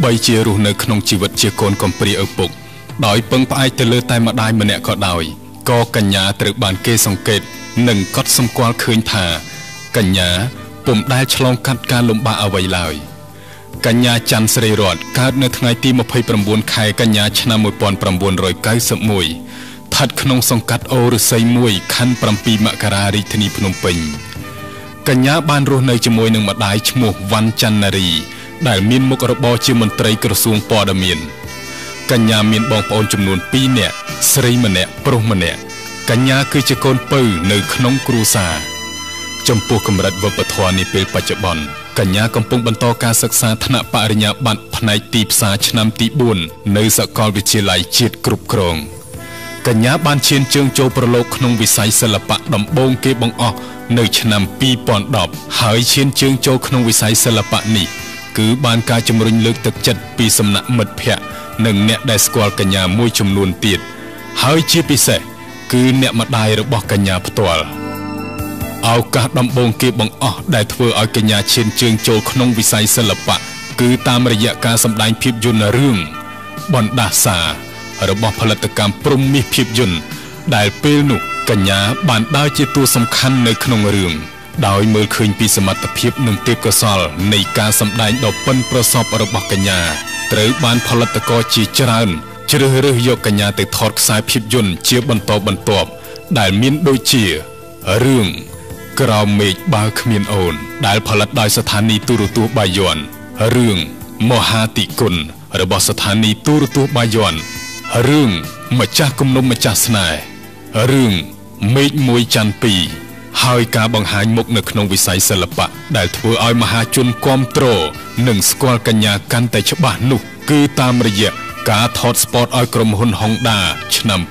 បីជារស់នៅក្នុងជីវិតជាកូនកំព្រាឪពុកដោយពឹងផ្អែកទៅលើតែម្ដាយម្នាក់ក៏ដោយក៏កញ្ញាត្រូវបានគេសង្កេតនិងកត់សម្គាល់ឃើញថាកញ្ញាពុំដែលឆ្លងកាត់ការលំបាកអ្វីឡើយកញ្ញាច័ន្ទស្រីរតន៍កើតនៅថ្ងៃទី29ខែកញ្ញាឆ្នាំ1991ស្ថិតក្នុងសង្កាត់អូរឫស្សី1ខណ្ឌ7មករារាជធានីភ្នំពេញកញ្ញាបានរស់នៅជាមួយនឹងម្ដាយឈ្មោះវ៉ាន់ច័ន្ទនារីដែលមានមុខរបរជាមន្ត្រីក្រសួងព័ត៌មានកញ្ញាមានបងប្អូនចំនួន2នាក់ស្រីម្នាក់ប្រុសម្នាក់កញ្ញាគឺជាកូនពៅនៅក្នុងគ្រួសារចំពោះកម្រិតវប្បធម៌នាពេលបច្ចុប្បន្នកញ្ញាកំពុងបន្តការសិក្សាថ្នាក់បរិញ្ញាបត្រផ្នែកទីផ្សារឆ្នាំទី4នៅសាកលវិទ្យាល័យជាតិគ្រប់គ្រងកញ្ញាបានឈានជើងចូលប្រឡូកក្នុងវិស័យសិល្បៈដំបូងគេបង្អស់នៅឆ្នាំ2010ហើយឈានជើងចូលក្នុងវិស័យសិល្បៈនេះគឺបានការជំរុញលើកទឹកចិត្តពីសំណាក់មិត្តភ័ក្តិនិងអ្នកដែលស្គាល់កញ្ញាមួយចំនួនទៀតហើយជាពិសេសគឺអ្នកម្ដាយរបស់កញ្ញាផ្ទាល់ឱកាសដំបូងគេបង្អស់ដែលធ្វើឲ្យកញ្ញាឈានជើងចូលក្នុងវិស័យសិល្បៈគឺតាមរយៈការសម្ដែងភាពយន្តរឿងបណ្ដាសារបស់ផលិតកម្មព្រំមាសភាពយន្តដែលពេលនោះកញ្ញាបានដើរជាតួសំខាន់នៅក្នុងរឿងដោយមើលឃើញពីសមត្ថភាពនិងទេពកោសល្យនៃការសម្ដែងដ៏ប៉ិនប្រសប់របស់កញ្ញាត្រូវបានផលិតករជាច្រើនជ្រើសរើសយកកញ្ញាទៅថតខ្សែភាពយន្តជាបន្តបន្ទាប់ដែលមានដូចជារឿងក្រោមមេឃបើគ្មានអូនដែលផលិតដោយស្ថានីយ៍ទូរទស្សន៍បាយ័នរឿងមហាតិគុណរបស់ស្ថានីយ៍ទូរទស្សន៍បាយ័នរឿងម្ចាស់គំនុំម្ចាស់ស្នេហ៍រឿងមេឃមួយច័ន្ទពីរហើយការបង្ហាញមុខនៅក្នុងវិស័យសិល្បៈដែលធ្វើឲ្យមហាជនគាំទ្រនិងស្គាល់កញ្ញាកាន់តែច្បាស់នោះគឺតាមរយៈការថតស្ពតឲ្យក្រុមហ៊ុន Honda ឆ្នាំ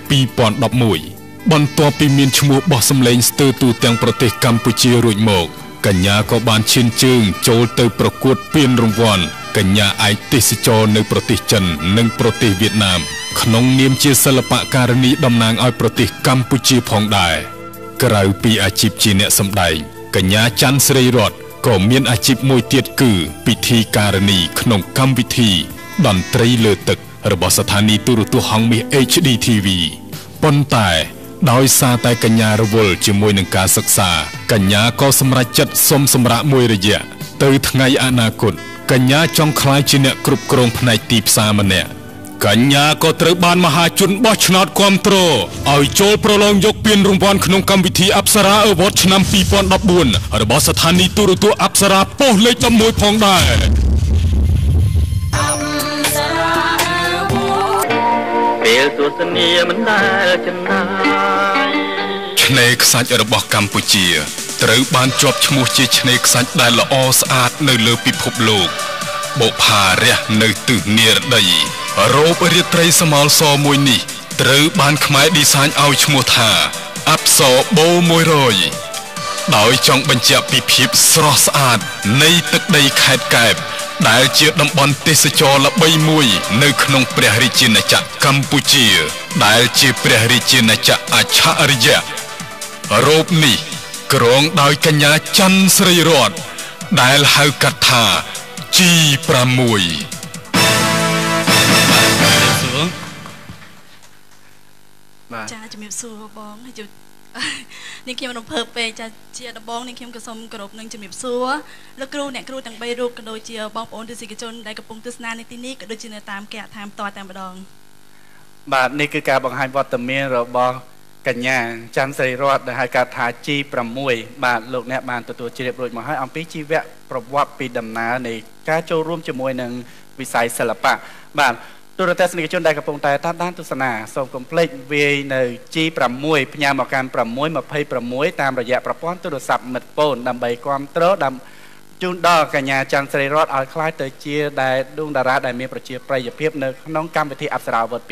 2011បន្ទាប់ពីមានឈ្មោះបោះសម្លេងស្ទើរទូទាំងប្រទេសកម្ពុជារួចមកកញ្ញាក៏បានឈានជើងចូលទៅប្រកួតពានរង្វាន់កញ្ញាឯកទេសចរនៅប្រទេសចិននិងប្រទេសវៀតណាមក្នុងនាមជាសិល្បករនីតំណាងឲ្យប្រទេសកម្ពុជាផងដែរក្រៅពីអាជីពជាអ្នកសម្ដែងកញ្ញាច័ន្ទស្រីរតន៍ក៏មានអាជីពមួយទៀតគឺពិធីការនីក្នុងកម្មវិធីតន្ត្រីលើទឹករបស់ស្ថានីយ៍ទូរទស្សន៍ហង្សមាស HD TV ប៉ុន្តែដោយសារតែកញ្ញារវល់ជាមួយនឹងការសិក្សាកញ្ញាក៏សម្រេចចិត្តសុំសម្រាកមួយរយៈទៅថ្ងៃអនាគតកញ្ញាចង់ក្លាយជាអ្នកគ្រប់គ្រងផ្នែកទីផ្សារម្នាក់កញ្ញាក៏ត្រូវបានមហាជនបោះឆ្នោតគាំទ្រឲ្យចូលប្រឡងយកពានរង្វាន់ក្នុងកម្មវិធីអប្សរា Award ឆ្នាំ2014របស់ស្ថានីយ៍ទូរទស្សន៍អប្សរាប៉ុស្តិ៍លេខ11ផងដែរពេលទស្សនាមិនដែលចំណាយឆ្នេរខ្សាច់របស់កម្ពុជាត្រូវបានជាប់ឈ្មោះជាឆ្នេរខ្សាច់ដែលល្អស្អាតនៅលើពិភពលោកបុប្ផារះនៅទិសនិរដីរោបរាត្រីសមោលសមួយនេះត្រូវបានខ្មែរឌីហ្សាញឲ្យឈ្មោះថាអប្សរបូ100ដោយចង់បញ្ជាក់ពីភាពស្រស់ស្អាតនៃទឹកដីខេត្តកែបដែលជាតំបន់ទេសចរល្បីមួយនៅក្នុងព្រះរាជាណាចក្រកម្ពុជាដែលជាព្រះរាជាណាចក្រអច្ឆរិយៈរោបនេះគ្រងដោយកញ្ញាច័ន្ទស្រីរតន៍ដែលហៅកាត់ថា G6 ចាជំរាបសួរបងនេះខ្ញុំរំភើបពេកចាជាដំបងនេះខ្ញុំក៏សូមគោរពនឹងជំរាបសួរលោកគ្រូអ្នកគ្រូទាំង3រូបក៏ដូចជាបងប្អូនទស្សនិកជនដែលកំពុងទស្សនានៅទីនេះក៏ដូចជានៅតាមគេហដ្ឋានផ្ទាល់តែម្ដងបាទនេះគឺការបង្ហាញវត្តមានរបស់កញ្ញាច័ន្ទស្រីរតន៍ដែលហៅកាត់ថា G6 បាទលោកអ្នកបានទទួលជ្រាបរួចមកហើយអំពីជីវប្រវត្តិពីដំណើរនៃការចូលរួមជាមួយនឹងវិស័យសិល្បៈបាទទូរទស្សនិកជនដែលកំពុងតែតាមដានទស្សនាសូមកុំភ្លេចវាយនៅ G6 ផ្ញើមកកាន់626តាមរយៈប្រព័ន្ធទូរស័ព្ទមិត្តពូនដើម្បីគាំទ្រជូនដល់កញ្ញាច័ន្ទស្រីរតន៍ឲ្យក្លាយទៅជាដែលដួងតារាដែលមានប្រជាប្រិយភាពនៅក្នុងកម្មវិធីអប្សរា Award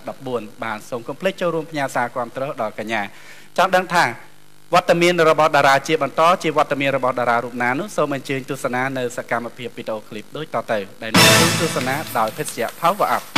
2014បាទសូមកុំភ្លេចចូលរួមផ្ញើសារគាំទ្រដល់កញ្ញាចង់ដឹងថាវត្តមានរបស់តារាជាបន្តជាវត្តមានរបស់តារារូបណានោះសូមអញ្ជើញទស្សនានៅសកម្មភាពវីដេអូឃ្លីបដូចតទៅដែលនឹងទស្សនាដោយភេសជ្ជៈ Power Up